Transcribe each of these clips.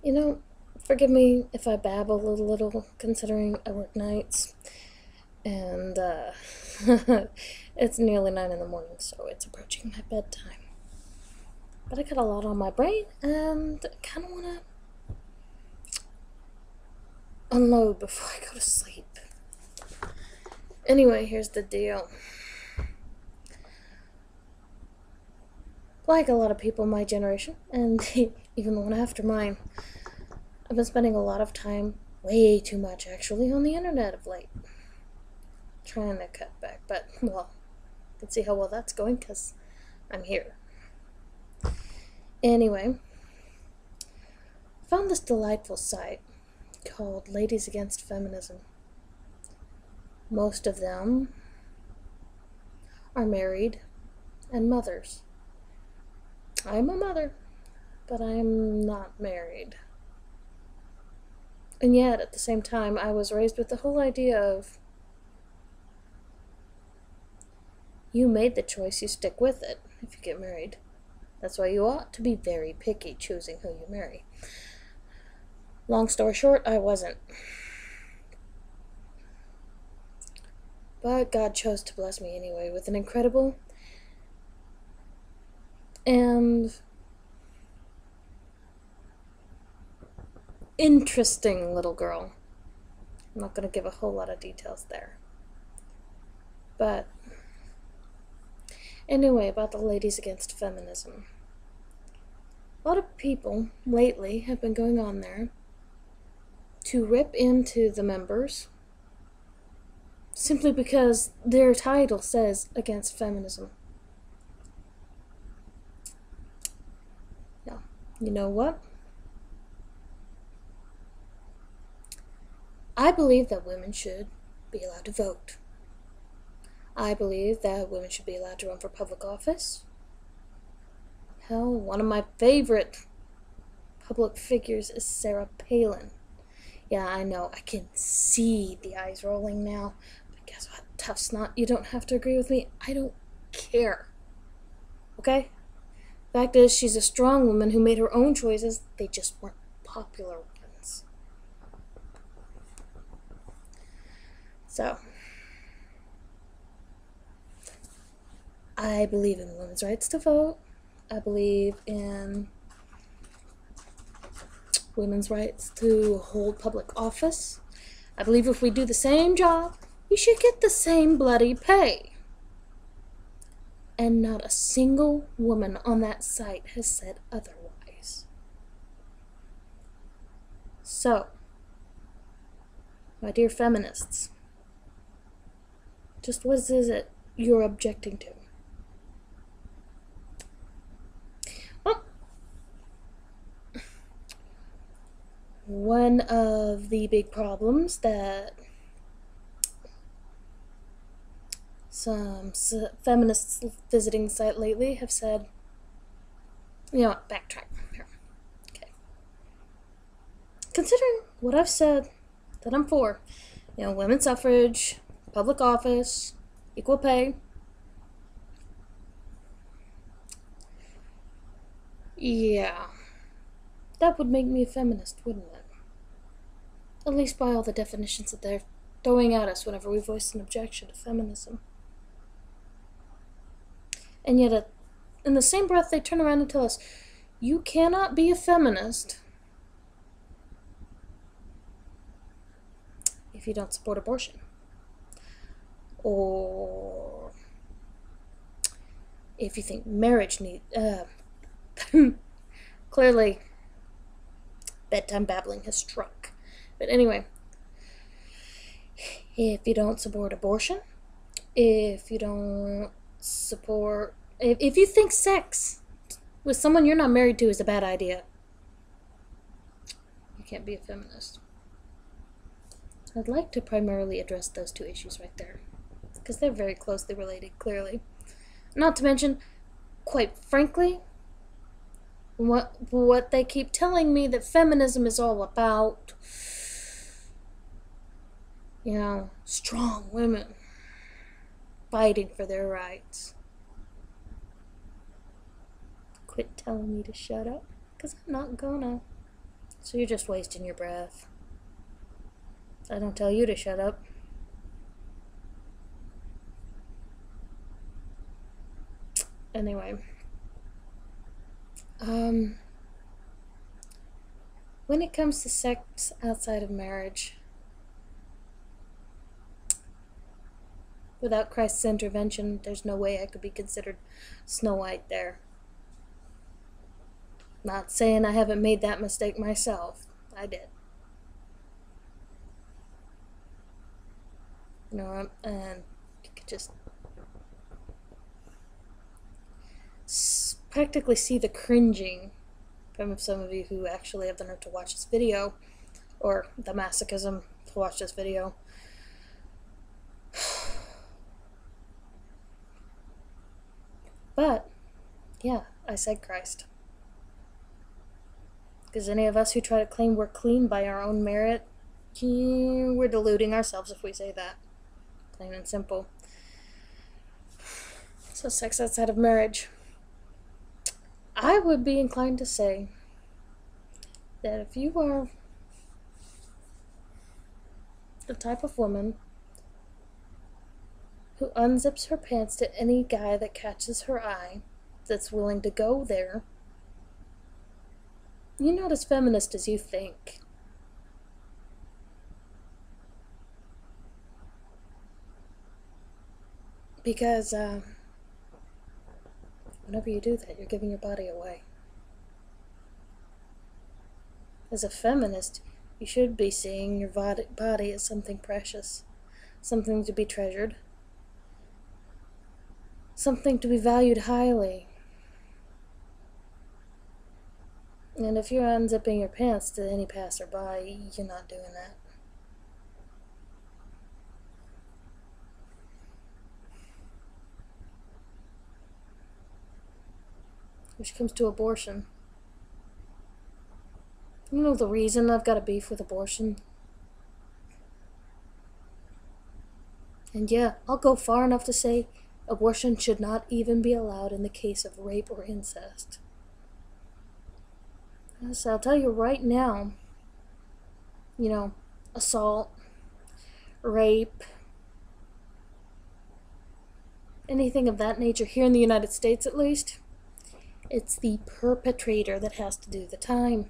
You know, forgive me if I babble a little, considering I work nights, and it's nearly 9 in the morning, so it's approaching my bedtime. But I got a lot on my brain, and I kind of want to unload before I go to sleep. Anyway, here's the deal. Like a lot of people my generation, and even the one after mine, I've been spending a lot of time, way too much actually, on the internet of late. Trying to cut back, but, well, you can see how well that's going because I'm here. Anyway, found this delightful site called Ladies Against Feminism. Most of them are married and mothers. I'm a mother, but I'm not married. And yet, at the same time, I was raised with the whole idea of you made the choice, you stick with it if you get married. That's why you ought to be very picky choosing who you marry. Long story short, I wasn't. But God chose to bless me anyway with an incredible and interesting little girl. I'm not going to give a whole lot of details there. But anyway, about the Ladies Against Feminism. A lot of people lately have been going on there to rip into the members simply because their title says against feminism. Yeah, you know what? I believe that women should be allowed to vote. I believe that women should be allowed to run for public office. Hell, one of my favorite public figures is Sarah Palin. Yeah, I know, I can see the eyes rolling now. But guess what? Tough snot, you don't have to agree with me. I don't care. Okay? Fact is, she's a strong woman who made her own choices. They just weren't popular ones. So, I believe in women's rights to vote. I believe in women's rights to hold public office. I believe if we do the same job, we should get the same bloody pay. And not a single woman on that site has said otherwise. So, my dear feminists, just what is it you're objecting to? Well, one of the big problems that some feminists visiting the site lately have said, you know what, backtrack here. Okay. Considering what I've said that I'm for, you know, women's suffrage, public office, equal pay. Yeah, that would make me a feminist, wouldn't it? At least by all the definitions that they're throwing at us whenever we voice an objection to feminism. And yet, in the same breath, they turn around and tell us, you cannot be a feminist if you don't support abortion. Or if you think marriage clearly, bedtime babbling has struck. But anyway, if you don't support abortion, if you don't support, if you think sex with someone you're not married to is a bad idea, you can't be a feminist. I'd like to primarily address those two issues right there, because they're very closely related, clearly. Not to mention, quite frankly, what they keep telling me that feminism is all about, you know, strong women fighting for their rights. Quit telling me to shut up, because I'm not gonna. So you're just wasting your breath. I don't tell you to shut up. Anyway. When it comes to sex outside of marriage, without Christ's intervention, there's no way I could be considered Snow White there. Not saying I haven't made that mistake myself. I did. You know, and you could just practically see the cringing from some of you who actually have the nerve to watch this video, or the masochism to watch this video. But, yeah, I said Christ. Because any of us who try to claim we're clean by our own merit, we're deluding ourselves if we say that. Plain and simple. So sex outside of marriage. I would be inclined to say that if you are the type of woman who unzips her pants to any guy that catches her eye, that's willing to go there, you're not as feminist as you think. Because, whenever you do that, you're giving your body away. As a feminist, you should be seeing your body as something precious, something to be treasured, something to be valued highly. And if you're unzipping your pants to any passerby, you're not doing that. Which comes to abortion. You know the reason I've got a beef with abortion? And yeah, I'll go far enough to say abortion should not even be allowed in the case of rape or incest. So I'll tell you right now, assault, rape, anything of that nature here in the United States at least, it's the perpetrator that has to do the time.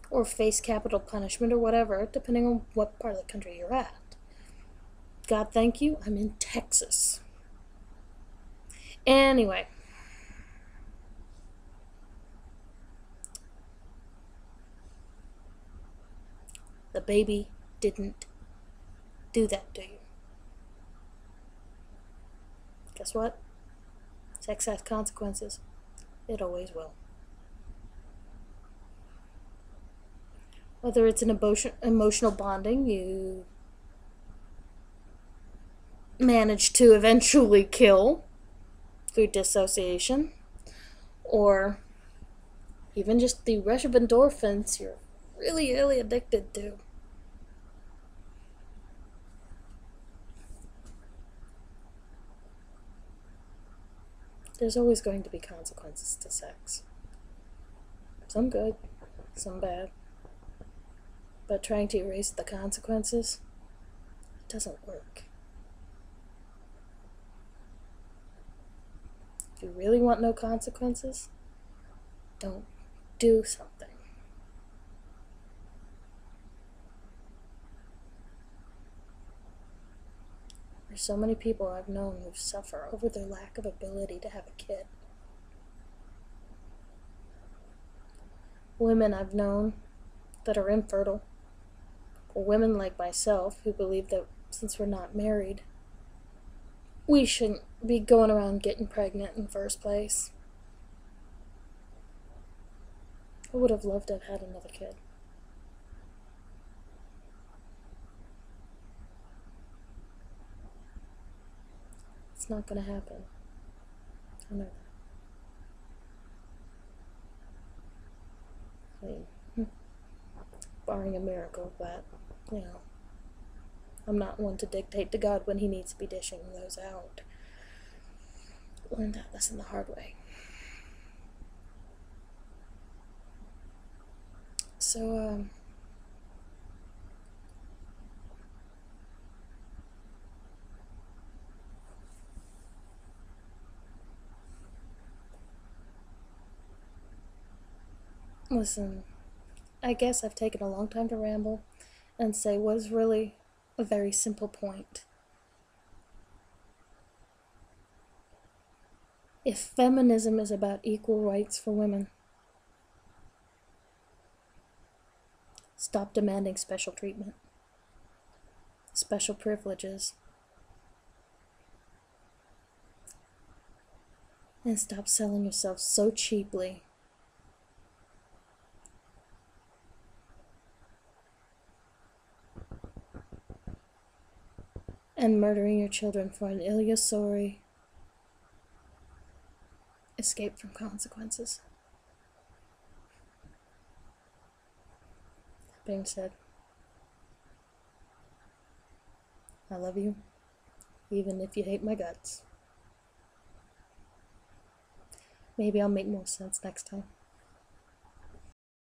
Or face capital punishment or whatever, depending on what part of the country you're at. God thank you, I'm in Texas. Anyway. The baby didn't do that to you. Guess what? Sex has consequences. It always will. Whether it's an emotional bonding you manage to eventually kill through dissociation, or even just the rush of endorphins you're really, really addicted to. There's always going to be consequences to sex. Some good, some bad. But trying to erase the consequences, it doesn't work. If you really want no consequences, don't do something. There's so many people I've known who suffer over their lack of ability to have a kid. Women I've known that are infertile. Or women like myself who believe that since we're not married, we shouldn't be going around getting pregnant in the first place. I would have loved to have had another kid. It's not going to happen. I know that. I mean, barring a miracle, but, I'm not one to dictate to God when he needs to be dishing those out. Learned that lesson the hard way. So, listen, I guess I've taken a long time to ramble and say what is really a very simple point. If feminism is about equal rights for women, stop demanding special treatment, special privileges, and stop selling yourself so cheaply and murdering your children for an illusory escape from consequences. That being said, I love you, even if you hate my guts. Maybe I'll make more sense next time.